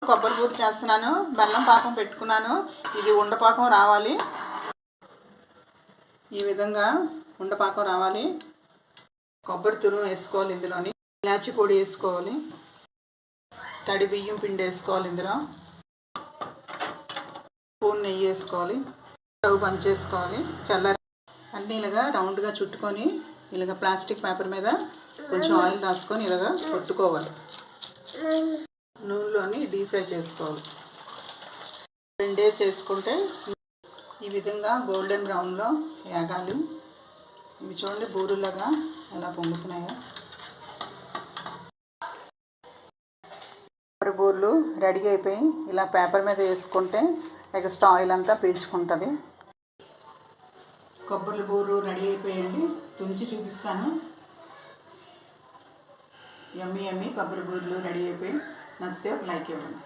కొబ్బరి బూరు చేస్తున్నాను. బెల్లం పాకం పెట్టుకున్నాను. ఇది ఉండపాకం రావాలి. ఈ విధంగా ఉండపాకం రావాలి. కొబ్బరి తురుము వేసుకోవాలి. ఇందులోని ఇలాచి పొడి వేసుకోవాలి. తడి బియ్యం పిండి వేసుకోవాలి. ఇందులో స్పూన్ నెయ్యి వేసుకోవాలి. స్టవ్ బంద్ చేసుకోవాలి. చల్లారి అన్నీ ఇలాగా రౌండ్గా చుట్టుకొని ఇలాగ ప్లాస్టిక్ పేపర్ మీద కొంచెం ఆయిల్ రాసుకొని ఇలాగ ఒత్తుకోవాలి. నూనెలోని డీప్ ఫ్రై చేసుకోవాలి. 2 డేస్ వేసుకుంటే ఈ విధంగా గోల్డెన్ బ్రౌన్లో వేగాలి. ఇవి చూడండి బూరులాగా ఎలా పొంగుతున్నాయో. కొబ్బరి బూరెలు రెడీ అయిపోయి ఇలా పేపర్ మీద వేసుకుంటే ఎక్స్ట్రా ఆయిల్ అంతా పీల్చుకుంటుంది. కొబ్బరి బూరు రెడీ అయిపోయండి. తుంచి చూపిస్తాను. యమ్మీ యమ్మీ కొబ్బరి బూరెలు రెడీ అయిపోయి. నచ్చితే ఒక లైక్ ఇవ్వండి.